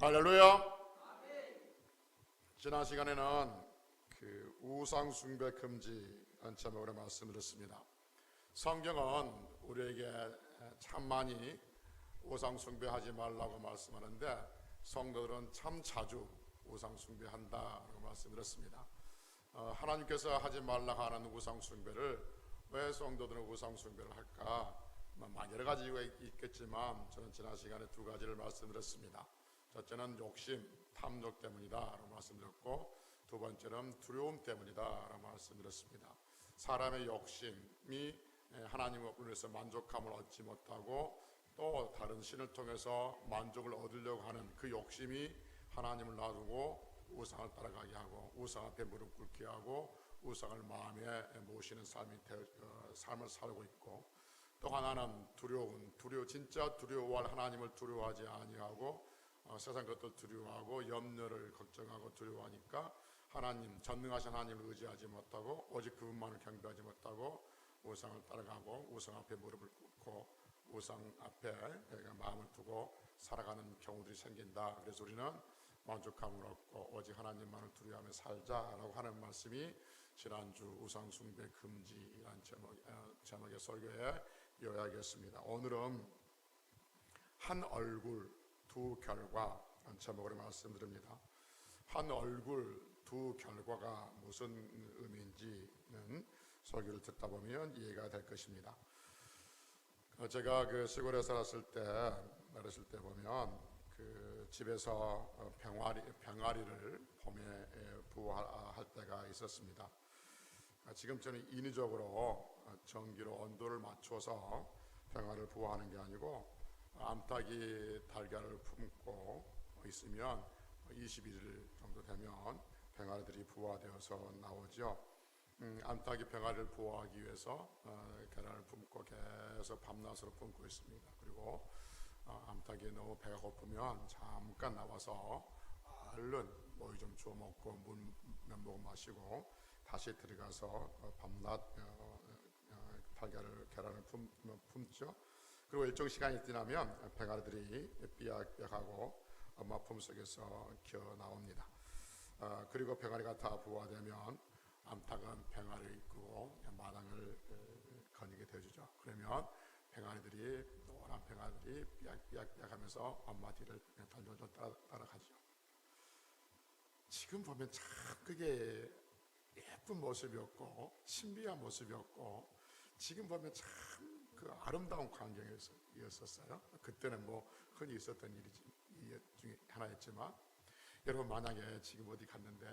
할렐루야. 지난 시간에는 그 우상 숭배 금지라는 제목으로 말씀드렸습니다. 성경은 우리에게 참 많이 우상 숭배하지 말라고 말씀하는데 성도들은 참 자주 우상 숭배한다고 말씀드렸습니다. 하나님께서 하지 말라고 하는 우상 숭배를 왜 성도들은 우상 숭배를 할까? 여러 가지 이유가 있겠지만 저는 지난 시간에 두 가지를 말씀드렸습니다. 첫째는 욕심, 탐욕 때문이다 라고 말씀드렸고, 두 번째는 두려움 때문이다 라고 말씀드렸습니다. 사람의 욕심이 하나님을 위해서 만족감을 얻지 못하고 또 다른 신을 통해서 만족을 얻으려고 하는 그 욕심이 하나님을 놔두고 우상을 따라가게 하고 우상 앞에 무릎 꿇게 하고 우상을 마음에 모시는 삶을 살고 있고, 또 하나는 진짜 두려워할 하나님을 두려워하지 아니하고 세상 것도 두려워하고 염려를 걱정하고 두려워하니까 하나님, 전능하신 하나님을 의지하지 못하고 오직 그분만을 경배하지 못하고 우상을 따라가고 우상 앞에 무릎을 꿇고 우상 앞에 마음을 두고 살아가는 경우들이 생긴다. 그래서 우리는 만족감을 얻고 오직 하나님만을 두려워하며 살자라고 하는 말씀이 지난주 우상 숭배 금지라는 제목의 설교의 요약이었습니다. 오늘은 한 얼굴 두 결과 제목으로 말씀드립니다. 한 얼굴 두 결과가 무슨 의미인지는 설교를 듣다 보면 이해가 될 것입니다. 제가 그 시골에 살았을 때 보면 그 집에서 병아리를 봄에 부화할 때가 있었습니다. 지금 저는 인위적으로 전기로 온도를 맞춰서 병아리를 부화하는 게 아니고 암탉이 달걀을 품고 있으면 21일 정도 되면 병아리들이 부화되어서 나오죠. 암탉이 병아리를 부화하기 위해서 계란을 품고 계속 밤낮으로 품고 있습니다. 그리고 암탉이 너무 배가 고프면 잠깐 나와서 얼른 모이 좀 주워 먹고 물 몇 모금 마시고 다시 들어가서 밤낮 계란을 품죠. 그리고 일정 시간이 지나면 병아리들이 삐약삐약하고 엄마 품속에서 기어 나옵니다. 그리고 병아리가 다 부화되면 암탉은 병아리를 이끌고 마당을 거니게 되어주죠. 그러면 노란 병아리들이 삐약삐약하면서 엄마 뒤를 덜덜덜 따라가죠. 지금 보면 참 그게 예쁜 모습이었고 신비한 모습이었고 지금 보면 참 그 아름다운 광경이었었어요. 그때는 뭐 흔히 있었던 일 중에 하나였지만, 여러분 만약에 지금 어디 갔는데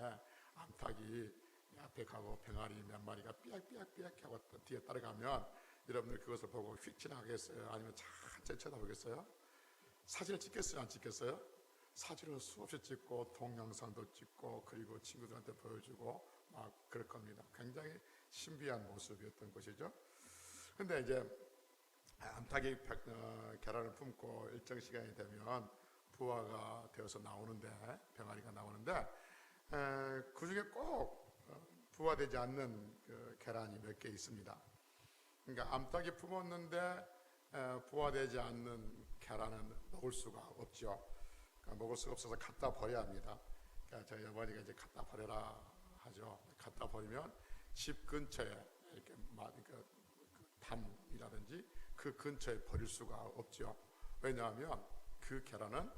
암탉이 앞에 가고 병아리 몇 마리가 삐약삐약 하고 뒤에 따라가면 여러분들 그것을 보고 휙 지나가겠어요? 아니면 천천히 쳐다보겠어요? 사진을 찍겠어요? 안 찍겠어요? 사진을 수없이 찍고 동영상도 찍고 그리고 친구들한테 보여주고 막 그럴 겁니다. 굉장히 신비한 모습이었던 것이죠. 근데 이제 암탉이 계란을 품고 일정 시간이 되면 부화가 되어서 나오는데 병아리가 나오는데 그 중에 꼭 부화되지 않는 그 계란이 몇 개 있습니다. 그러니까 암탉이 품었는데 부화되지 않는 계란은 먹을 수가 없죠. 그러니까 먹을 수가 없어서 갖다 버려야 합니다. 그러니까 저희 어머니가 이제 갖다 버려라 하죠. 갖다 버리면 집 근처에 이렇게 담이라든지 그 근처에 버릴 수가 없죠. 왜냐하면 그 계란은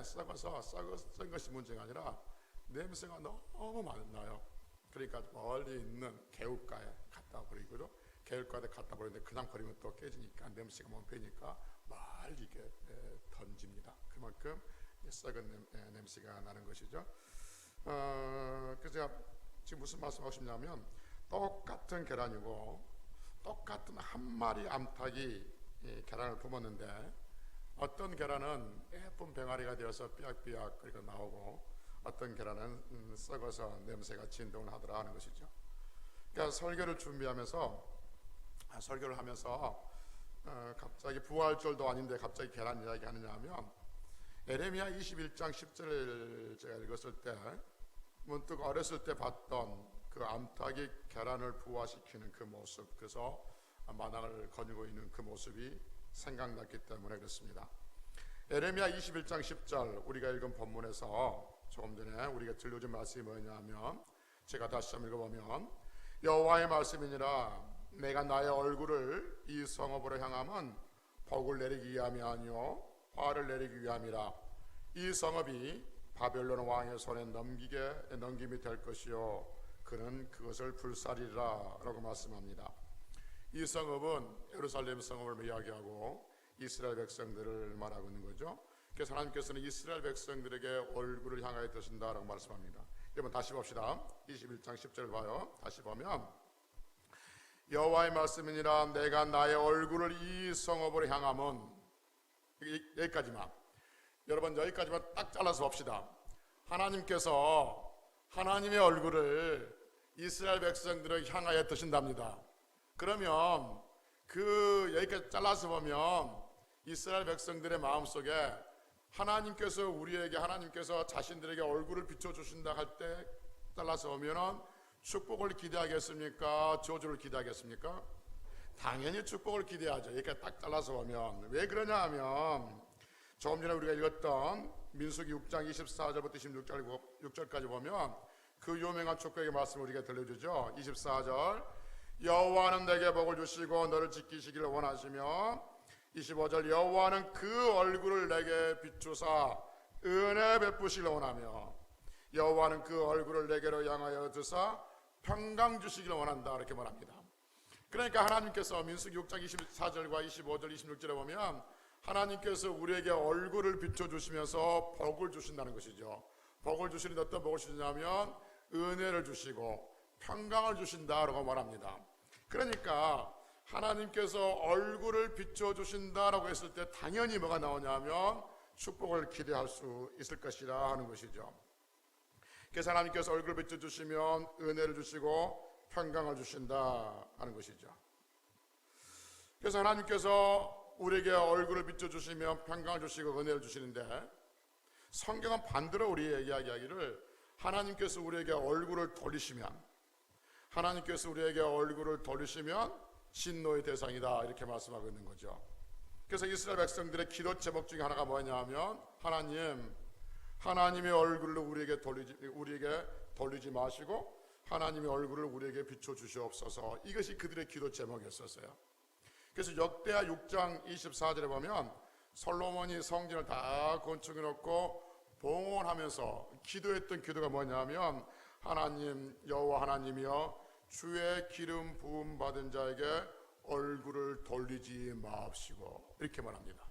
썩은 것이 문제가 아니라 냄새가 너무 많이 나요. 그러니까 멀리 있는 개울가에 갖다 버리고도 개울가에 갖다 버리는데 그냥 버리면 또 깨지니까 냄새가 너무 배니까 멀리 이렇게 던집니다. 그만큼 썩은 냄새가 나는 것이죠. 그래서 제가 지금 무슨 말씀하고 싶냐면 똑같은 계란이고 똑같은 한 마리 암탉이 계란을 품었는데 어떤 계란은 예쁜 병아리가 되어서 삐약삐약 그리고 나오고 어떤 계란은 썩어서 냄새가 진동을 하더라 하는 것이죠. 그러니까 설교를 하면서 갑자기 부활절도 아닌데 갑자기 계란 이야기 하느냐 하면 에레미야 21장 10절을 제가 읽었을 때 문득 어렸을 때 봤던 그 암탉이 계란을 부화시키는 그 모습, 그래서 마당을 거니고 있는 그 모습이 생각났기 때문에 그렇습니다. 에레미야 21장 10절 우리가 읽은 본문에서 조금 전에 우리가 들려준 말씀이 뭐냐면, 제가 다시 한번 읽어보면, 여호와의 말씀이니라 내가 나의 얼굴을 이 성읍으로 향함은 복을 내리기 위함이 아니요 화를 내리기 위함이라. 이 성읍이 바벨론 왕의 손에 넘김이 될 것이요 그는 그것을 불살리리라 라고 말씀합니다. 이 성읍은 예루살렘 성읍을 이야기하고 이스라엘 백성들을 말하고 있는 거죠. 그래서 하나님께서는 이스라엘 백성들에게 얼굴을 향하여 드신다라고 말씀합니다. 여러분 다시 봅시다. 21장 10절 봐요. 다시 보면, 여호와의 말씀이니라 내가 나의 얼굴을 이 성읍으로 향함은, 여기까지만, 여러분 여기까지만 딱 잘라서 봅시다. 하나님께서 하나님의 얼굴을 이스라엘 백성들을 향하여 드신답니다. 그러면 여기까지 잘라서 보면 이스라엘 백성들의 마음속에 하나님께서 자신들에게 얼굴을 비춰주신다 할 때 잘라서 보면은 축복을 기대하겠습니까? 저주를 기대하겠습니까? 당연히 축복을 기대하죠. 이렇게 딱 잘라서 보면. 왜 그러냐 하면, 조금 전에 우리가 읽었던 민수기 6장 24절부터 26절까지 보면 그 유명한 축복의 말씀을 우리가 들려주죠. 24절, 여호와는 내게 복을 주시고 너를 지키시기를 원하시며, 25절, 여호와는 그 얼굴을 내게 비추사 은혜 베푸시기를 원하며, 여호와는 그 얼굴을 내게로 향하여 드사 평강 주시기를 원한다, 이렇게 말합니다. 그러니까 하나님께서 민수기 6장 24절과 25절 26절에 보면 하나님께서 우리에게 얼굴을 비춰주시면서 복을 주신다는 것이죠. 복을 주시는데 어떤 복을 주시냐면 은혜를 주시고 평강을 주신다라고 말합니다. 그러니까 하나님께서 얼굴을 비춰주신다라고 했을 때 당연히 뭐가 나오냐면 축복을 기대할 수 있을 것이라 하는 것이죠. 그래서 하나님께서 얼굴을 비춰주시면 은혜를 주시고 평강을 주신다 하는 것이죠. 그래서 하나님께서 우리에게 얼굴을 비춰주시면 평강을 주시고 은혜를 주시는데, 성경은 반대로 우리에게 이야기하기를 하나님께서 우리에게 얼굴을 돌리시면, 하나님께서 우리에게 얼굴을 돌리시면 진노의 대상이다, 이렇게 말씀하고 있는 거죠. 그래서 이스라엘 백성들의 기도 제목 중에 하나가 뭐냐 하면, 하나님의 얼굴을 우리에게 돌리지 마시고 하나님의 얼굴을 우리에게 비춰주시옵소서. 이것이 그들의 기도 제목이었어요. 그래서 역대하 6장 24절에 보면 솔로몬이 성전을 다 건축해 놓고 봉헌하면서 기도했던 기도가 뭐냐면, 하나님 여호와 하나님이여 주의 기름 부음 받은 자에게 얼굴을 돌리지 마옵시고, 이렇게 말합니다.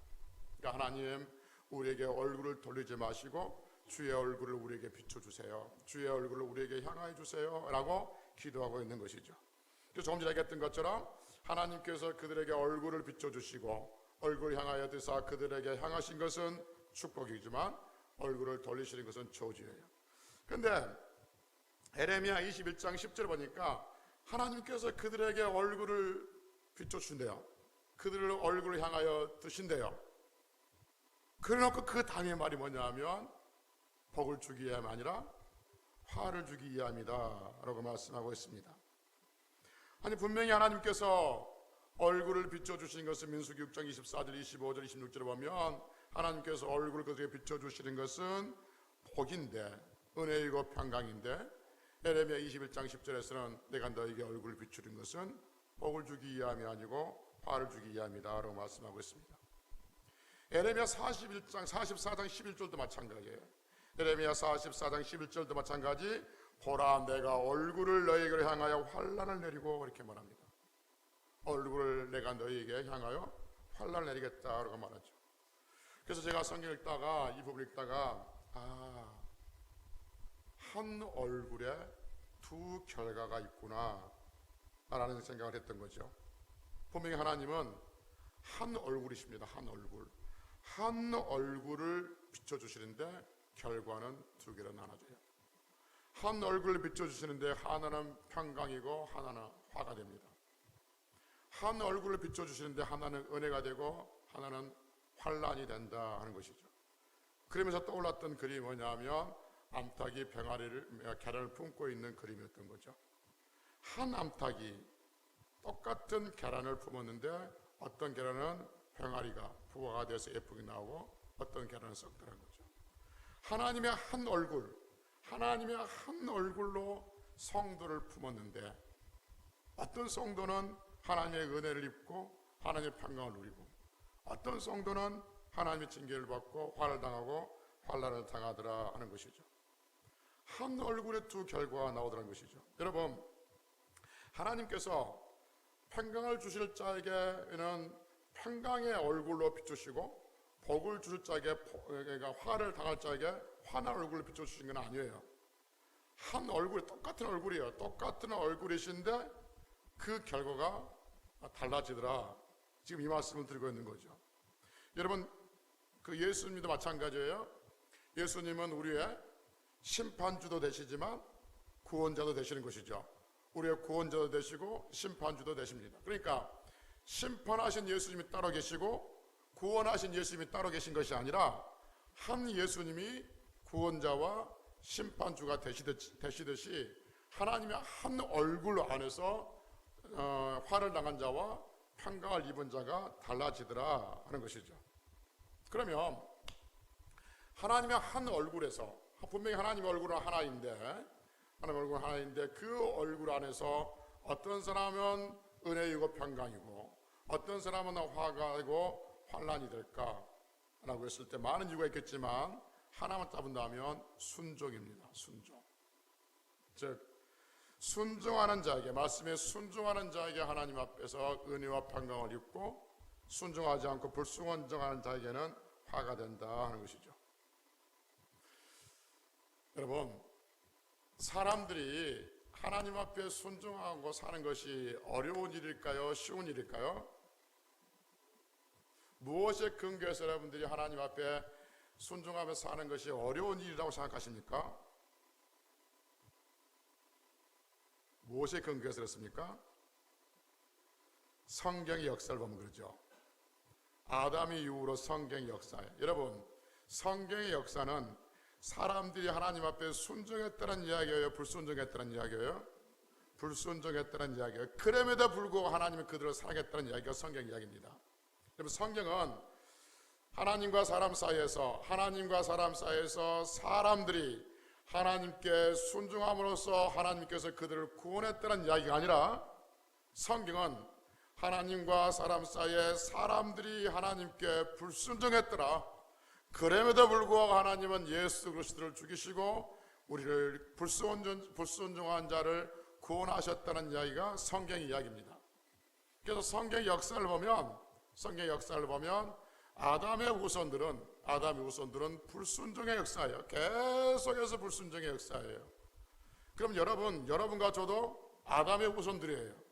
그러니까 하나님 우리에게 얼굴을 돌리지 마시고 주의 얼굴을 우리에게 비춰주세요, 주의 얼굴을 우리에게 향하여 주세요 라고 기도하고 있는 것이죠. 그래서 조금 전에 얘기했던 것처럼 하나님께서 그들에게 얼굴을 비춰주시고 얼굴을 향하여 드사 그들에게 향하신 것은 축복이지만 얼굴을 돌리시는 것은 저주예요. 그런데 에레미야 21장 10절 보니까 하나님께서 그들에게 얼굴을 비춰주신대요. 그들을 얼굴을 향하여 드신대요. 그래놓고 그 다음에 말이 뭐냐 하면 복을 주기 위함이 아니라 화를 주기 위함이다 라고 말씀하고 있습니다. 아니, 분명히 하나님께서 얼굴을 비춰주신 것은 민수기 6장 24절 25절 26절에 보면 하나님께서 얼굴을 그들에게 비춰주시는 것은 복인데, 은혜이고 평강인데, 에레미야 21장 10절에서는 내가 너에게 얼굴을 비추는 것은 복을 주기 위함이 아니고 화를 주기 위함이다 라고 말씀하고 있습니다. 에레미야 44장 11절도 마찬가지예요. 에레미야 44장 11절도 마찬가지, 보라 내가 얼굴을 너에게 향하여 환난을 내리고, 이렇게 말합니다. 얼굴을 내가 너에게 향하여 환난을 내리겠다라고 말하죠. 그래서 제가 성경 읽다가 이 부분 읽다가 한 얼굴에 두 결과가 있구나 라는 생각을 했던 거죠. 분명히 하나님은 한 얼굴이십니다. 한 얼굴을 비춰주시는데 결과는 두 개로 나눠져요. 한 얼굴을 비춰주시는데 하나는 평강이고 하나는 화가 됩니다. 한 얼굴을 비춰주시는데 하나는 은혜가 되고 하나는 환난이 된다 하는 것이죠. 그러면서 떠올랐던 그림이 뭐냐면 암탉이 계란을 품고 있는 그림이었던 거죠. 한 암탉이 똑같은 계란을 품었는데 어떤 계란은 병아리가 부화가 돼서 예쁘게 나오고 어떤 계란을 썩더라는 거죠. 하나님의 한 얼굴, 하나님의 한 얼굴로 성도를 품었는데 어떤 성도는 하나님의 은혜를 입고 하나님의 평강을 누리고 어떤 성도는 하나님의 징계를 받고 화를 당하고 환난을 당하더라 하는 것이죠. 한 얼굴의 두 결과가 나오더라는 것이죠. 여러분, 하나님께서 평강을 주실 자에게는 평강의 얼굴로 비추시고 복을 주실 자에게, 그러니까 화를 당할 자에게 화난 얼굴로 비춰주신 건 아니에요. 한 얼굴이 똑같은 얼굴이에요. 똑같은 얼굴이신데 그 결과가 달라지더라. 지금 이 말씀을 드리고 있는 거죠. 여러분, 그 예수님도 마찬가지예요. 예수님은 우리의 심판주도 되시지만 구원자도 되시는 것이죠. 우리의 구원자도 되시고 심판주도 되십니다. 그러니까 심판하신 예수님이 따로 계시고 구원하신 예수님이 따로 계신 것이 아니라 한 예수님이 구원자와 심판주가 되시듯이 하나님의 한 얼굴 안에서 화를 당한 자와 평강을 입은 자가 달라지더라 하는 것이죠. 그러면 하나님의 한 얼굴에서, 분명히 하나님의 얼굴은 하나인데, 하나님의 얼굴은 하나인데 그 얼굴 안에서 어떤 사람은 은혜이고 평강이고 어떤 사람은 화가 되고 환난이 될까 라고 했을 때 많은 이유가 있겠지만 하나만 잡은다면 순종입니다. 순종. 즉 순종하는 자에게, 말씀에 순종하는 자에게 하나님 앞에서 은혜와 평강을 입고 순종하지 않고 불순종하는 자에게는 화가 된다 하는 것이죠. 여러분, 사람들이 하나님 앞에 순종하고 사는 것이 어려운 일일까요? 쉬운 일일까요? 무엇에 근거해서 여러분들이 하나님 앞에 순종하며 사는 것이 어려운 일이라고 생각하십니까? 무엇에 근거해서 그렇습니까? 성경의 역사를 보면 그러죠. 아담 이후로 성경의 역사예요. 여러분, 성경의 역사는 사람들이 하나님 앞에 순종했다는 이야기예요? 불순종했다는 이야기예요? 불순종했다는 이야기예요. 그럼에도 불구하고 하나님은 그들을 사랑했다는 이야기가 성경 이야기입니다. 여러분, 성경은 하나님과 사람 사이에서 사람들이 하나님께 순종함으로써 하나님께서 그들을 구원했다는 이야기가 아니라 성경은 하나님과 사람 사이에 사람들이 하나님께 불순종했더라. 그럼에도 불구하고 하나님은 예수 그리스도를 죽이시고 우리를 불순종한 자를 구원하셨다는 이야기가 성경의 이야기입니다. 그래서 성경의 역사를 보면 아담의 후손들은 불순종의 역사예요. 계속해서 불순종의 역사예요. 그럼 여러분과 저도 아담의 후손들이에요.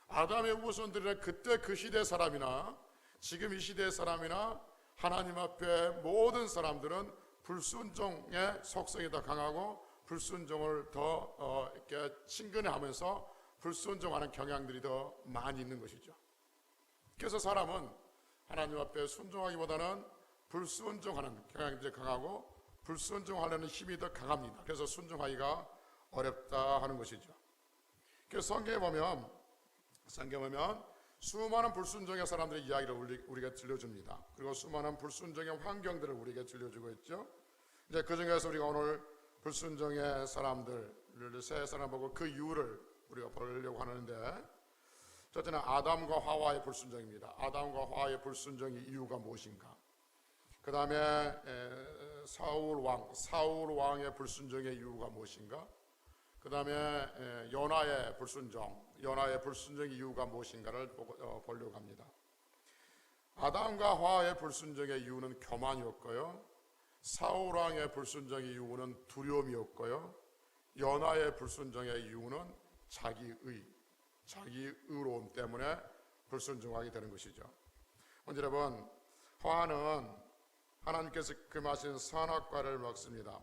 아담의 후손들은 그때 그 시대 사람이나 지금 이 시대의 사람이나 하나님 앞에 모든 사람들은 불순종의 속성이 더 강하고 불순종을 더 이렇게 친근해하면서 불순종하는 경향들이 더 많이 있는 것이죠. 그래서 사람은 하나님 앞에 순종하기보다는 불순종하는 경향들이 강하고 불순종하려는 힘이 더 강합니다. 그래서 순종하기가 어렵다 하는 것이죠. 그래서 성경에 보면 수많은 불순종의 사람들의 이야기를 우리가 들려줍니다. 그리고 수많은 불순종의 환경들을 우리에게 들려주고 있죠. 이제 그 중에서 우리가 오늘 불순종의 사람들, 세 사람 보고 그 이유를 우리가 보려고 하는데, 첫째는 아담과 하와의 불순종입니다. 아담과 하와의 불순종의 이유가 무엇인가? 그 다음에 사울 왕의 불순종의 이유가 무엇인가? 그 다음에 요나의 불순종의 이유가 무엇인가를 보려고 합니다. 아담과 하와의 불순종의 이유는 교만이었고요. 사울 왕의 불순종의 이유는 두려움이었고요. 요나의 불순종의 이유는 자기의로움 때문에 불순종하게 되는 것이죠. 여러분, 하와는 하나님께서 금하신 선악과를 먹습니다.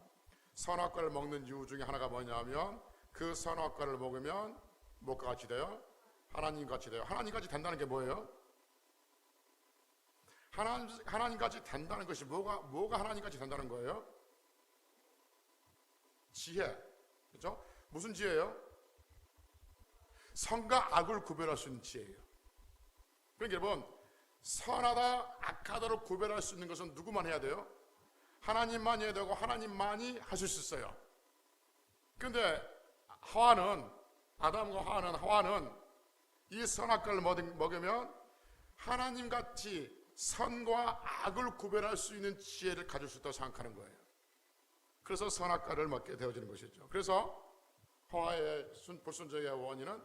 선악과를 먹는 이유 중에 하나가 뭐냐면 그 선악과를 먹으면 뭐가 같이 돼요? 하나님같이 돼요. 하나님같이 된다는 게 뭐예요? 하나님같이 된다는 것이 뭐가 하나님같이 된다는 거예요? 지혜. 그렇죠? 무슨 지혜예요? 선과 악을 구별할 수 있는 지혜예요. 그러니까 여러분, 선하다 악하다를 구별할 수 있는 것은 누구만 해야 돼요? 하나님만 해야 되고 하나님만이 하실 수 있어요. 그런데 아담과 하와는 이 선악과를 먹으면 하나님같이 선과 악을 구별할 수 있는 지혜를 가질 수 있다고 생각하는 거예요. 그래서 선악과를 먹게 되어지는 것이죠. 그래서 하와의 불순종의 원인은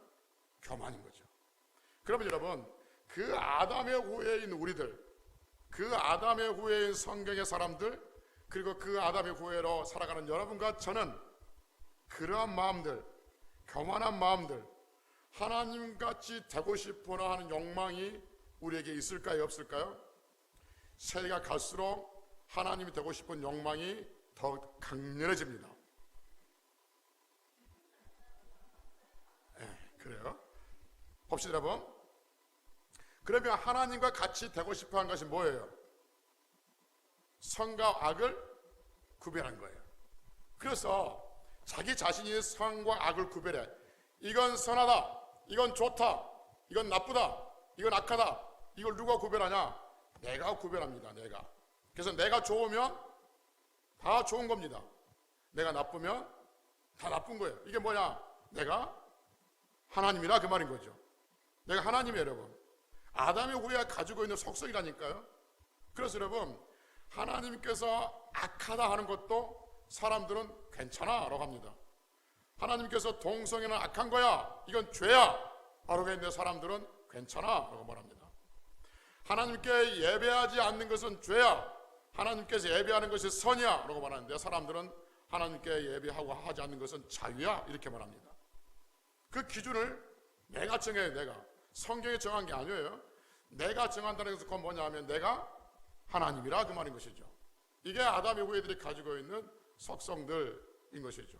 교만인 거죠. 그러면 여러분, 그 아담의 후예인 우리들, 그 아담의 후예인 성경의 사람들, 그리고 그 아담의 후예로 살아가는 여러분과 저는 그러한 마음들, 교만한 마음들, 하나님같이 되고 싶어라 하는 욕망이 우리에게 있을까요, 없을까요? 세대가 갈수록 하나님이 되고 싶은 욕망이 더 강렬해집니다. 그래요. 봅시다 여러분. 그러면 하나님과 같이 되고 싶어 하는 것이 뭐예요? 선과 악을 구별한 거예요. 그래서 자기 자신이 선과 악을 구별해. 이건 선하다, 이건 좋다, 이건 나쁘다, 이건 악하다. 이걸 누가 구별하냐? 내가 구별합니다. 내가. 그래서 내가 좋으면 다 좋은 겁니다. 내가 나쁘면 다 나쁜 거예요. 이게 뭐냐? 내가 하나님이라 그 말인 거죠. 내가 하나님이에요, 여러분. 아담의 후예가 가지고 있는 속성이라니까요. 그래서 여러분, 하나님께서 악하다 하는 것도 사람들은 괜찮아 라고 합니다. 하나님께서 동성애는 악한 거야, 이건 죄야 라고 했는데 사람들은 괜찮아 라고 말합니다. 하나님께 예배하지 않는 것은 죄야, 하나님께서 예배하는 것이 선이야 라고 말하는데 사람들은 하나님께 예배하고 하지 않는 것은 자유야 이렇게 말합니다. 그 기준을 내가 정해요. 내가. 성경이 정한 게 아니에요. 내가 정한다는 것은 그건 뭐냐면 내가 하나님이라 그 말인 것이죠. 이게 아담의 후예들이 가지고 있는 속성들인 것이죠.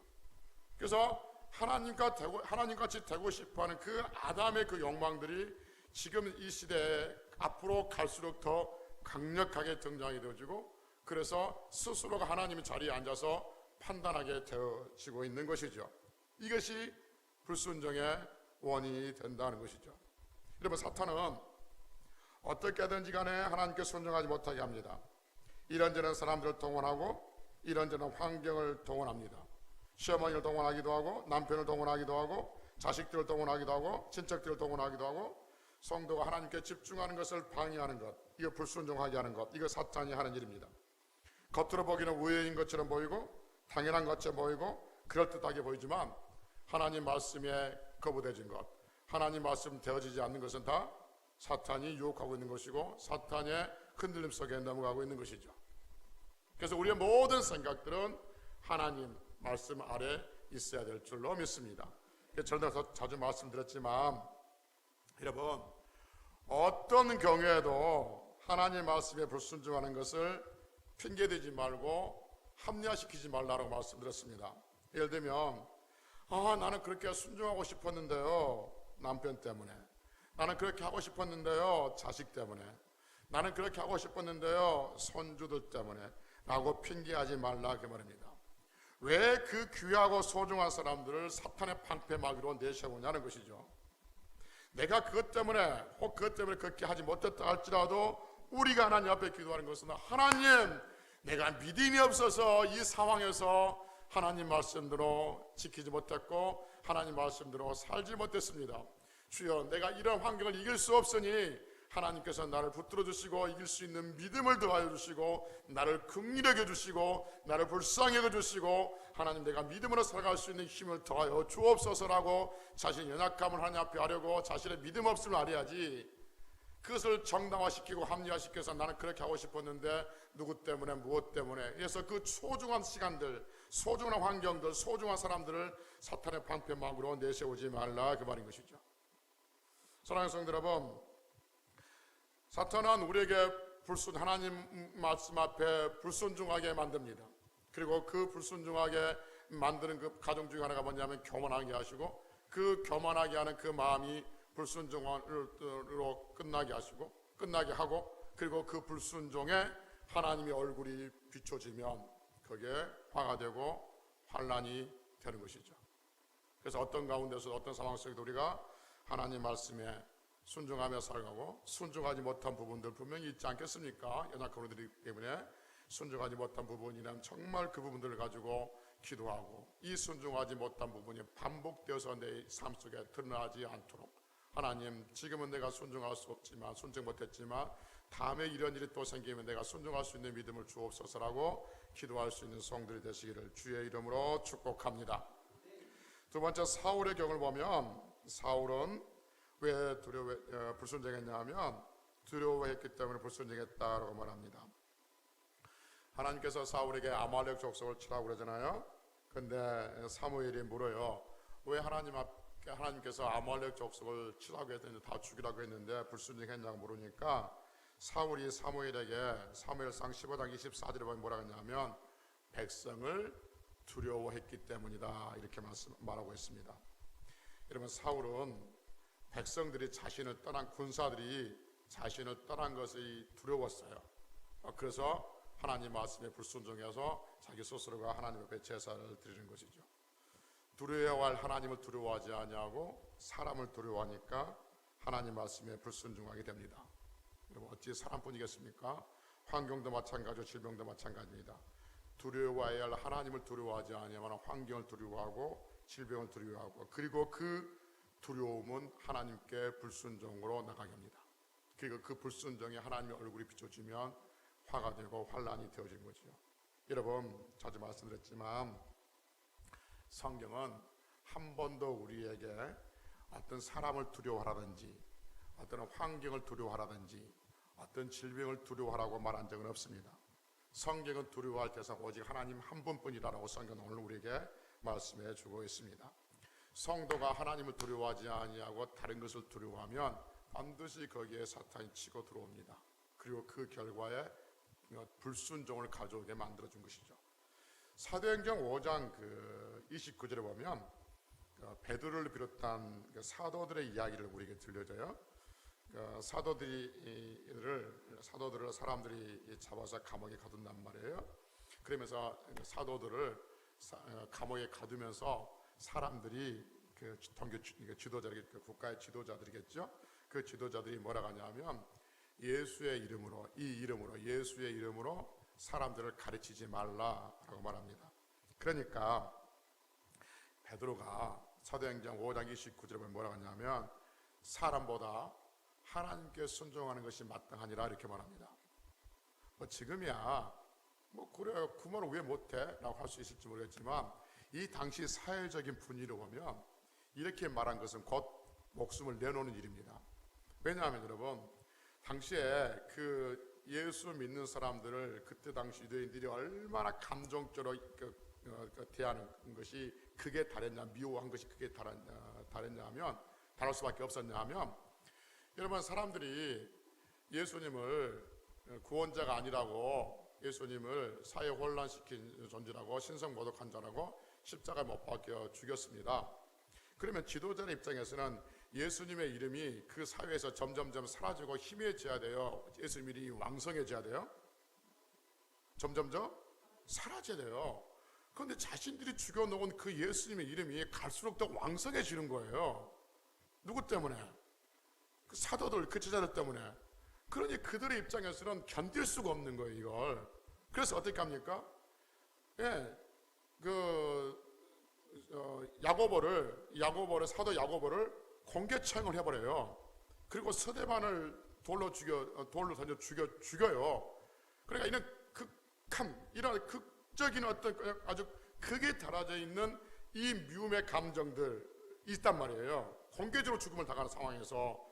그래서 하나님같이 되고 싶어하는 그 아담의 그 욕망들이 지금 이 시대에 앞으로 갈수록 더 강력하게 등장이 되어지고, 그래서 스스로가 하나님의 자리에 앉아서 판단하게 되어지고 있는 것이죠. 이것이 불순종의 원인이 된다는 것이죠. 여러분, 사탄은 어떻게든지 간에 하나님께 순종하지 못하게 합니다. 이런저런 사람들을 동원하고 이런저런 환경을 동원합니다. 시어머니를 동원하기도 하고 남편을 동원하기도 하고 자식들을 동원하기도 하고 친척들을 동원하기도 하고 성도가 하나님께 집중하는 것을 방해하는 것, 이거 불순종하게 하는 것, 이거 사탄이 하는 일입니다. 겉으로 보기는 우애인 것처럼 보이고 당연한 것처럼 보이고 그럴듯하게 보이지만 하나님 말씀에 거부되진 것, 하나님 말씀 되어지지 않는 것은 다 사탄이 유혹하고 있는 것이고 사탄의 흔들림 속에 넘어가고 있는 것이죠. 그래서 우리의 모든 생각들은 하나님 말씀 아래 있어야 될 줄로 믿습니다. 저도 자주 말씀드렸지만 여러분, 어떤 경우에도 하나님 말씀에 불순종하는 것을 핑계대지 말고 합리화시키지 말라고 말씀드렸습니다. 예를 들면 나는 그렇게 순종하고 싶었는데요, 남편 때문에. 나는 그렇게 하고 싶었는데요, 자식 때문에. 나는 그렇게 하고 싶었는데요, 손주들 때문에 라고 핑계하지 말라 그 말입니다. 왜 그 귀하고 소중한 사람들을 사탄의 방패막이로 내세우냐는 것이죠. 내가 그것 때문에 그렇게 하지 못했다 할지라도 우리가 하나님 앞에 기도하는 것은 하나님, 내가 믿음이 없어서 이 상황에서 하나님 말씀대로 지키지 못했고 하나님 말씀대로 살지 못했습니다. 주여, 내가 이런 환경을 이길 수 없으니 하나님께서 나를 붙들어 주시고 이길 수 있는 믿음을 더하여 주시고 나를 긍휼히 여겨 주시고 나를 불쌍히 여겨 주시고 하나님, 내가 믿음으로 살아갈 수 있는 힘을 더하여 주옵소서라고 자신의 연약함을 하나님 앞에 하려고 자신의 믿음 없음을 알아야지, 그것을 정당화시키고 합리화시켜서 나는 그렇게 하고 싶었는데 누구 때문에 무엇 때문에, 그래서 그 소중한 시간들, 소중한 환경들, 소중한 사람들을 사탄의 방패막으로 내세우지 말라 그 말인 것이죠. 사랑하는 성도 여러분, 사탄은 우리에게 하나님 말씀 앞에 불순종하게 만듭니다. 그리고 그 불순종하게 만드는 그 가정 중에 하나가 뭐냐면 교만하게 하시고, 그 교만하게 하는 그 마음이 불순종으로 끝나게 하고, 그리고 그 불순종에 하나님의 얼굴이 비춰지면 거기에 화가 되고 환난이 되는 것이죠. 그래서 어떤 가운데서 어떤 상황 속에도 우리가 하나님 말씀에 순종하며 살아가고, 순종하지 못한 부분들 분명히 있지 않겠습니까? 연약한 우리들이기 때문에 순종하지 못한 부분이라면 정말 그 부분들을 가지고 기도하고, 이 순종하지 못한 부분이 반복되어서 내 삶 속에 드러나지 않도록, 하나님, 지금은 내가 순종할 수 없지만, 순종 못했지만 다음에 이런 일이 또 생기면 내가 순종할 수 있는 믿음을 주옵소서라고 기도할 수 있는 성들이 되시기를 주의 이름으로 축복합니다. 두 번째, 사울의 경우를 보면 사울은 왜 불순종했냐 하면 두려워했기 때문에 불순종했다라고 말합니다. 하나님께서 사울에게 아말렉 족속을 치라고 그러잖아요. 근데 사무엘이 물어요. 왜 하나님께서 아말렉 족속을 치라고 했더니 다 죽이라고 했는데 불순종했냐고 물으니까 사울이 사무엘에게 사무엘상 15장 24절에 보면 뭐라고 했냐면 백성을 두려워했기 때문이다 이렇게 말하고 있습니다. 여러분, 사울은 백성들이 자신을 떠난, 군사들이 자신을 떠난 것이 두려웠어요. 그래서 하나님 말씀에 불순종해서 자기 스스로가 하나님 앞에 제사를 드리는 것이죠. 두려워할 하나님을 두려워하지 아니하고 사람을 두려워하니까 하나님 말씀에 불순종하게 됩니다. 여러분, 어찌 사람뿐이겠습니까? 환경도 마찬가지고 질병도 마찬가지입니다. 두려워해야 할 하나님을 두려워하지 아니하면 환경을 두려워하고 질병을 두려워하고, 그리고 그 두려움은 하나님께 불순종으로 나가게 합니다. 그리고 그 불순종에 하나님의 얼굴이 비춰지면 화가 되고 환란이 되어지는 거죠. 여러분, 자주 말씀드렸지만 성경은 한 번도 우리에게 어떤 사람을 두려워하라든지 어떤 환경을 두려워하라든지 어떤 질병을 두려워하라고 말한 적은 없습니다. 성경은 두려워할 대상 오직 하나님 한 분뿐이라고 성경은 오늘 우리에게 말씀해 주고 있습니다. 성도가 하나님을 두려워하지 아니하고 다른 것을 두려워하면 반드시 거기에 사탄이 치고 들어옵니다. 그리고 그 결과에 불순종을 가져오게 만들어준 것이죠. 사도행전 5장 29절에 보면 베드로를 비롯한 사도들의 이야기를 우리에게 들려줘요. 사도들을 사람들이 잡아서 감옥에 가둔단 말이에요. 그러면서 사도들을 감옥에 가두면서 사람들이 종교 지도자들, 국가의 지도자들이겠죠. 그 지도자들이 뭐라고 하냐면 예수의 이름으로, 예수의 이름으로 사람들을 가르치지 말라라고 말합니다. 그러니까 베드로가 사도행전 5장 29절에 보면 뭐라고 하냐면 사람보다 하나님께 순종하는 것이 마땅하니라 이렇게 말합니다. 지금이야 그래 그 말을 왜 못해? 라고 할 수 있을지 모르겠지만 이 당시 사회적인 분위기로 보면 이렇게 말한 것은 곧 목숨을 내놓는 일입니다. 왜냐하면 여러분, 당시에 그 예수 믿는 사람들을 그때 당시 유대인들이 얼마나 감정적으로 대하는 것이 그게 다랬냐, 미워한 것이 그게 다랬냐 하면, 다를 수밖에 없었냐 하면, 여러분, 사람들이 예수님을 구원자가 아니라고, 예수님을 사회 혼란시킨 존재라고, 신성 모독한 자라고 십자가에 못 박혀 죽였습니다. 그러면 지도자의 입장에서는 예수님의 이름이 그 사회에서 점점점 사라지고 희미해져야 돼요. 예수님 이름이 왕성해져야 돼요. 점점점 사라져야 돼요. 그런데 자신들이 죽여놓은 그 예수님의 이름이 갈수록 더 왕성해지는 거예요. 누구 때문에? 그 사도들, 그 제자들 때문에. 그러니 그들의 입장에서는 견딜 수가 없는 거예요, 이걸. 그래서 어떻게 합니까? 사도 야고보를 공개 처형을 해버려요. 그리고 스데반을 돌로 던져 죽여요. 그러니까 이런 이런 극적인 어떤 아주 극에 달아져 있는 이 미움의 감정들 있단 말이에요. 공개적으로 죽음을 당하는 상황에서,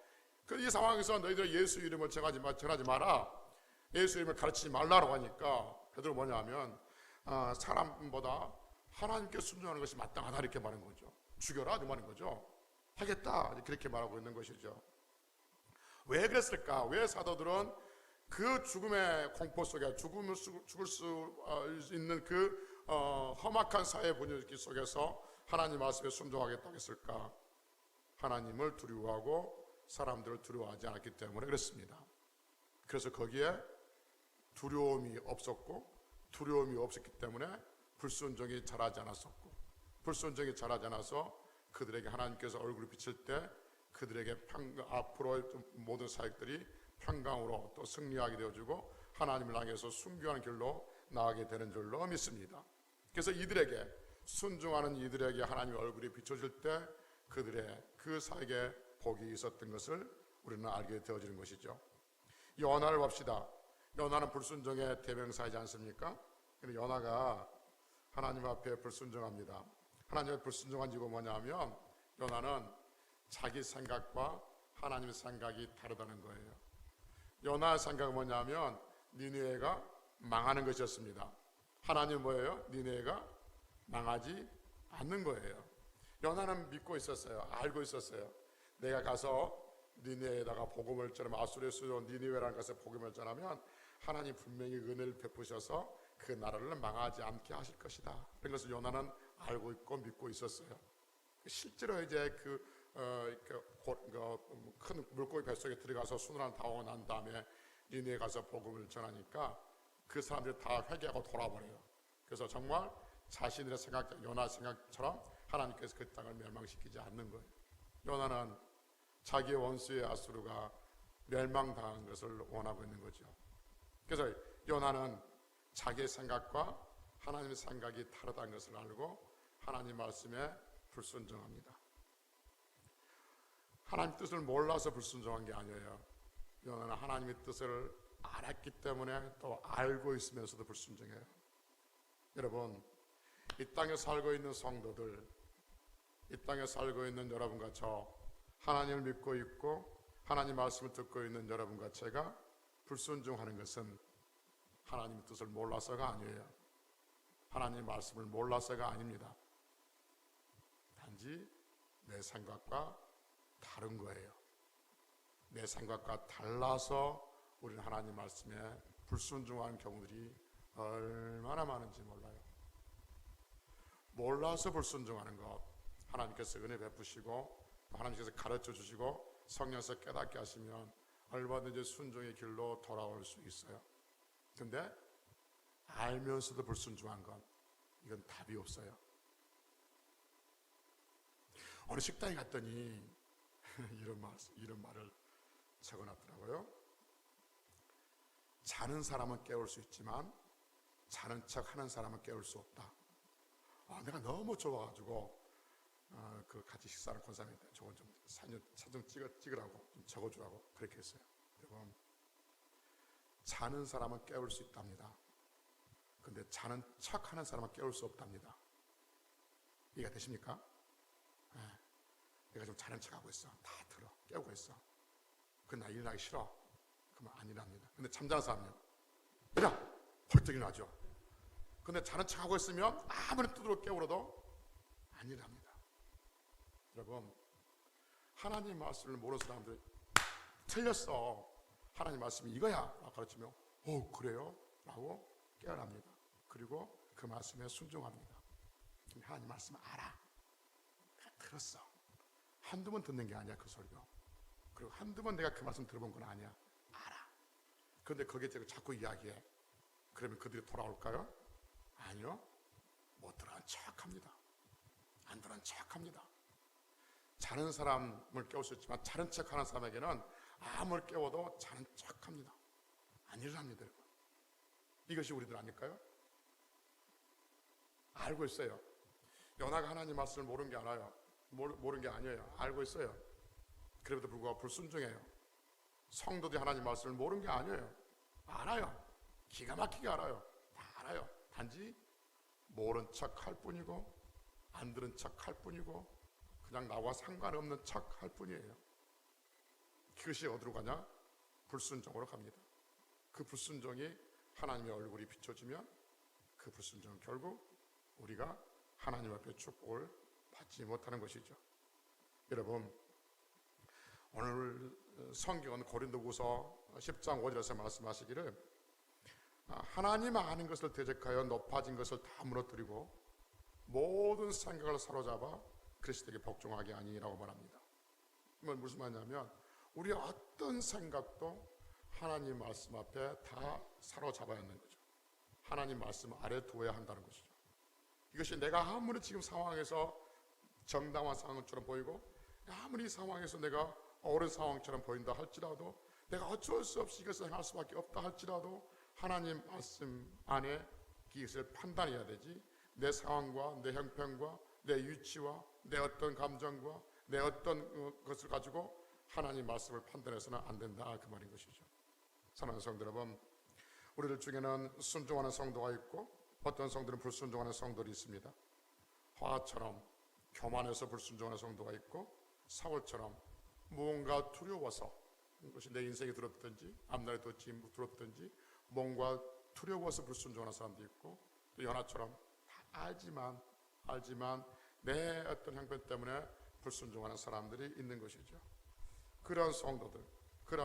이 상황에서 너희들 예수 이름을 전하지 마라, 예수 이름을 가르치지 말라라고 하니까 베드로 뭐냐 하면 사람보다 하나님께 순종하는 것이 마땅하다 이렇게 말하는 거죠. 죽여라 이 말인 거죠. 하겠다 그렇게 말하고 있는 것이죠. 왜 그랬을까? 왜 사도들은 그 죽음의 공포 속에 죽을 수 있는 그 험악한 사회 분위기 속에서 하나님 말씀에 순종하겠다고 했을까? 하나님을 두려워하고 사람들을 두려워하지 않았기 때문에 그렇습니다. 그래서 거기에 두려움이 없었고, 두려움이 없었기 때문에 불순종이 자라지 않았었고, 불순종이 자라지 않아서 그들에게 하나님께서 얼굴을 비칠 때 그들에게 앞으로 모든 사역들이 평강으로 또 승리하게 되어주고 하나님을 향해서 순교하는 길로 나아가게 되는 줄로 믿습니다. 그래서 이들에게 순종하는 이들에게 하나님의 얼굴이 비춰질 때 그들의 그 사역에 복이 있었던 것을 우리는 알게 되어지는 것이죠. 요나를 봅시다. 요나는 불순종의 대명사이지 않습니까? 근데 요나가 하나님 앞에 불순종합니다. 하나님의 불순종한 이유가 뭐냐면 요나는 자기 생각과 하나님의 생각이 다르다는 거예요. 요나의 생각은 뭐냐면 니느웨가 망하는 것이었습니다. 하나님은 뭐예요? 니느웨가 망하지 않는 거예요. 요나는 믿고 있었어요. 알고 있었어요. 내가 가서 니느웨에다가 복음을 전하면 아수르에서 니느웨라는 것에 복음을 전하면 하나님 분명히 은혜를 베푸셔서 그 나라를 망하지 않게 하실 것이다. 그런 것을 요나는 알고 있고 믿고 있었어요. 실제로 이제 큰 물고기 뱃속에 들어가서 수놓는 다 오고 난 다음에 니느웨에 가서 복음을 전하니까 그 사람들이 다 회개하고 돌아버려요. 그래서 정말 자신들의 생각, 요나 생각처럼 하나님께서 그 땅을 멸망시키지 않는 거예요. 요나는 자기의 원수의 아수르가 멸망당한 것을 원하고 있는 거죠. 그래서 요나는 자기의 생각과 하나님의 생각이 다르다는 것을 알고 하나님 말씀에 불순종합니다. 하나님 뜻을 몰라서 불순종한 게 아니에요. 요나는 하나님의 뜻을 알았기 때문에 또 알고 있으면서도 불순종해요. 여러분, 이 땅에 살고 있는 성도들, 이 땅에 살고 있는 여러분과 저, 하나님을 믿고 있고 하나님 말씀을 듣고 있는 여러분과 제가 불순종하는 것은 하나님의 뜻을 몰라서가 아니에요. 하나님의 말씀을 몰라서가 아닙니다. 단지 내 생각과 다른 거예요. 내 생각과 달라서 우리는 하나님 말씀에 불순종하는 경우들이 얼마나 많은지 몰라요. 몰라서 불순종하는 것, 하나님께서 은혜 베푸시고 하나님께서 가르쳐 주시고 성령께서 깨닫게 하시면 얼마든지 순종의 길로 돌아올 수 있어요. 그런데 알면서도 불순종한 건 이건 답이 없어요. 어느 식당에 갔더니 이런 말을 적어놨더라고요. 자는 사람은 깨울 수 있지만 자는 척하는 사람은 깨울 수 없다. 내가 너무 좋아가지고 그 같이 식사하는 권사님한테 저건 좀 사진 찍으라고 좀 적어주라고 그렇게 했어요. 여러분, 자는 사람은 깨울 수 있답니다. 근데 자는 척하는 사람은 깨울 수 없답니다. 이해가 되십니까? 내가 좀 자는 척하고 있어. 다 들어. 깨우고 있어. 나 일어나기 싫어. 그러면 안 일어납니다. 근데 잠자는 사람은요. 일어나! 벌떡 일어나죠. 근데 자는 척하고 있으면 아무리 두드려 깨우려도 안 일어납니다. 여러분, 하나님 말씀을 모르는 사람들이 틀렸어. 하나님 말씀이 이거야. 가르치면 그래요? 라고 깨어납니다. 그리고 그 말씀에 순종합니다. 하나님 말씀 알아. 들었어. 한두 번 듣는 게 아니야, 그 설교. 그리고 한두 번 내가 그 말씀 들어본 건 아니야. 알아. 그런데 거기에 대해서 자꾸 이야기해. 그러면 그들이 돌아올까요? 아니요. 못 들은 척합니다. 안 들은 척합니다. 자는 사람을 깨울 수 있지만 자는 척하는 사람에게는 아무리 깨워도 자는 척합니다. 안 일어납니다. 이것이 우리들 아닐까요? 알고 있어요. 요나가 하나님 말씀을 모르는 게 알아요. 모르는 게 아니에요. 알고 있어요. 그럼에도 불구하고 불순종해요. 성도들이 하나님 말씀을 모르는 게 아니에요. 알아요. 기가 막히게 알아요. 다 알아요. 단지 모른 척 할 뿐이고 안 들은 척 할 뿐이고 그냥 나와 상관없는 척 할 뿐이에요. 그것이 어디로 가냐? 불순종으로 갑니다. 그 불순종이 하나님의 얼굴이 비춰지면 그 불순종은 결국 우리가 하나님 앞에 축복을 받지 못하는 것이죠. 여러분, 오늘 성경은 고린도후서 10장 5절에서 말씀하시기를 하나님 아는 것을 대적하여 높아진 것을 다 무너뜨리고 모든 생각을 사로잡아 그리스도에게 복종하게 하니라고 말합니다. 이건 무슨 말이냐면 우리의 어떤 생각도 하나님 말씀 앞에 다 사로잡아야 하는 거죠. 하나님 말씀 아래 두어야 한다는 것이죠. 이것이 내가 아무리 지금 상황에서 정당한 상황처럼 보이고 아무리 상황에서 내가 옳은 상황처럼 보인다 할지라도, 내가 어쩔 수 없이 이것을 행할 수밖에 없다 할지라도 하나님 말씀 안에 이것을 판단해야 되지, 내 상황과 내 형편과 내 위치와 내 어떤 감정과 내 어떤 것을 가지고 하나님 말씀을 판단해서는 안 된다, 그 말인 것이죠. 사랑하는 성도 여러분, 우리들 중에는 순종하는 성도가 있고 어떤 성도는 불순종하는 성도들이 있습니다. 화처럼 교만해서 불순종하는 성도가 있고, 사울처럼 무언가 두려워서, 그것이 내 인생에 두렵든지 앞날에 두렵든지 뭔가 두려워서 불순종하는 사람도 있고, 또 연하처럼 다 알지만 내 어떤 형편 때문에 불순종하는 사람들이 있는 것이죠. 그러한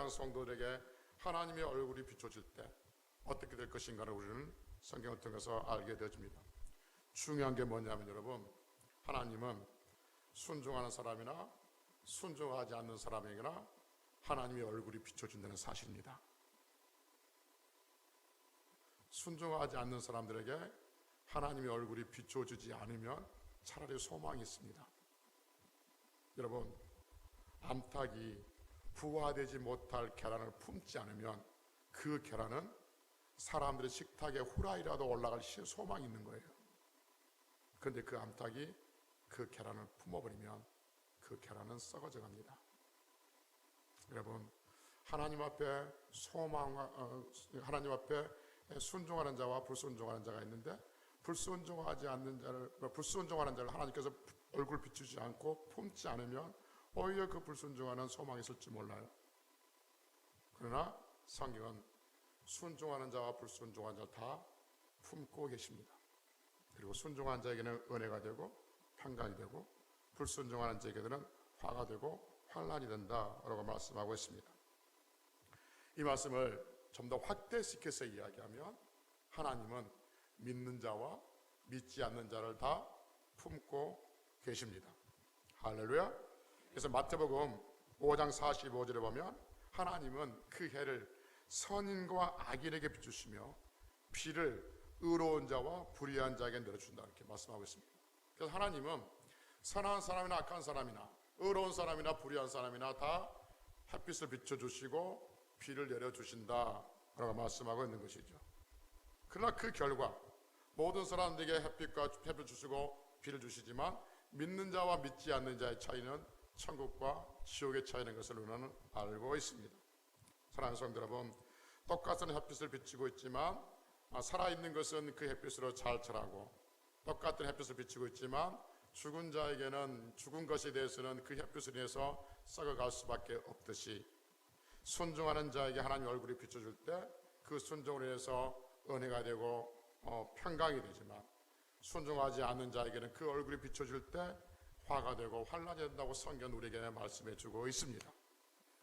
성도들에게 하나님의 얼굴이 비춰질 때 어떻게 될 것인가를 우리는 성경을 통해서 알게 되어집니다. 중요한 게 뭐냐면 여러분, 하나님은 순종하는 사람이나 순종하지 않는 사람에게나 하나님의 얼굴이 비춰진다는 사실입니다. 순종하지 않는 사람들에게 하나님의 얼굴이 비춰지지 않으면 차라리 소망이 있습니다. 여러분, 암탉이 부화되지 못할 계란을 품지 않으면 그 계란은 사람들의 식탁에 후라이라도 올라갈 소망이 있는 거예요. 그런데 그 암탉이 그 계란을 품어버리면 그 계란은 썩어져 갑니다. 여러분, 하나님 앞에 하나님 앞에 순종하는 자와 불순종하는 자가 있는데, 불순종하는 자를 하나님께서 얼굴 비추지 않고 품지 않으면 오히려 그 불순종하는 소망이 있을지 몰라요. 그러나 성경은 순종하는 자와 불순종하는 자를 다 품고 계십니다. 그리고 순종하는 자에게는 은혜가 되고 평강이 되고, 불순종하는 자에게는 화가 되고 환난이 된다라고 말씀하고 있습니다. 이 말씀을 좀 더 확대시켜서 이야기하면 하나님은 믿는 자와 믿지 않는 자를 다 품고 계십니다. 할렐루야. 그래서 마태복음 5장 45절에 보면 하나님은 그 해를 선인과 악인에게 비추시며 비를 의로운 자와 불의한 자에게 내려준다, 이렇게 말씀하고 있습니다. 그래서 하나님은 선한 사람이나 악한 사람이나 의로운 사람이나 불의한 사람이나 다 햇빛을 비춰주시고 비를 내려주신다 라고 말씀하고 있는 것이죠. 그러나 그 결과 모든 사람들에게 햇빛 주시고 비를 주시지만 믿는 자와 믿지 않는 자의 차이는 천국과 지옥의 차이인 것을 우리는 알고 있습니다. 사랑하는 성도 여러분, 똑같은 햇빛을 비추고 있지만 살아있는 것은 그 햇빛으로 잘 자라고, 똑같은 햇빛을 비추고 있지만 죽은 자에게는 죽은 것에 대해서는 그 햇빛을 인해서 썩어갈 수밖에 없듯이, 순종하는 자에게 하나님 얼굴이 비춰줄 때 그 순종을 인해서 은혜가 되고 평강이 되지만, 순종하지 않는 자에게는 그 얼굴이 비춰질 때 화가 되고 환난이 된다고 성경은 우리에게 말씀해 주고 있습니다.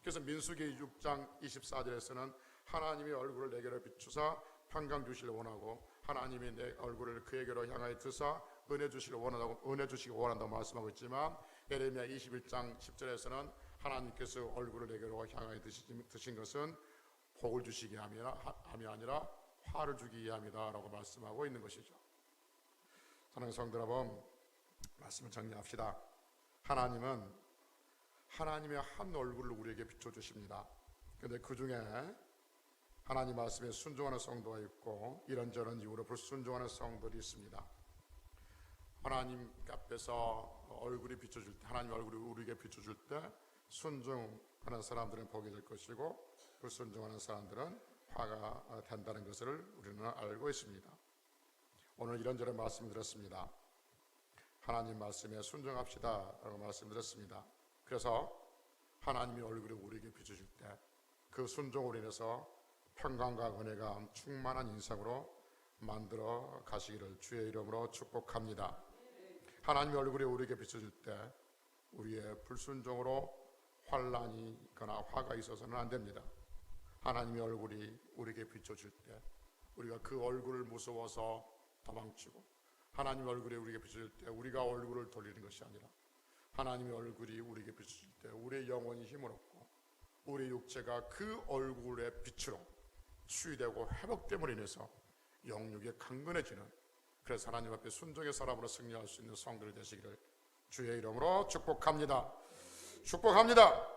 그래서 민수기 6장 24절에서는 하나님의 얼굴을 내게로 비추사 평강 주시길 원하고, 하나님이 내 얼굴을 그에게로 향하여 드사 은혜 주시기 원한다고 말씀하고 있지만, 예레미야 21장 10절에서는 하나님께서 얼굴을 내게로 향하여 드신 것은 복을 주시기 함이 아니라 화를 주기 위함이다 라고 말씀하고 있는 것이죠. 사랑하는 성도 여러분, 말씀을 정리합시다. 하나님은 하나님의 한 얼굴을 우리에게 비춰주십니다. 그런데 그 중에 하나님 말씀에 순종하는 성도가 있고 이런저런 이유로 불순종하는 성도들이 있습니다. 하나님 앞에서 얼굴이 비춰줄 때, 하나님 얼굴이 우리에게 비춰줄 때 순종하는 사람들은 복이 될 것이고, 불순종하는 사람들은 화가 된다는 것을 우리는 알고 있습니다. 오늘 이런저런 말씀드렸습니다. 하나님 말씀에 순종합시다 라고 말씀드렸습니다. 그래서 하나님의 얼굴이 우리에게 비춰질 때 그 순종으로 인해서 평강과 은혜가 충만한 인생으로 만들어 가시기를 주의 이름으로 축복합니다. 하나님의 얼굴이 우리에게 비춰질 때 우리의 불순종으로 환난이 있거나 화가 있어서는 안 됩니다. 하나님의 얼굴이 우리에게 비춰질 때 우리가 그 얼굴을 무서워서 도망치고, 하나님의 얼굴이 우리에게 비춰질 때 우리가 얼굴을 돌리는 것이 아니라, 하나님의 얼굴이 우리에게 비춰질 때 우리의 영혼이 힘을 얻고 우리 육체가 그 얼굴의 빛으로 치유되고 회복됨으로 인해서 영육이 강건해지는, 그래서 하나님 앞에 순종의 사람으로 승리할 수 있는 성도들 되시기를 주의 이름으로 축복합니다. 축복합니다.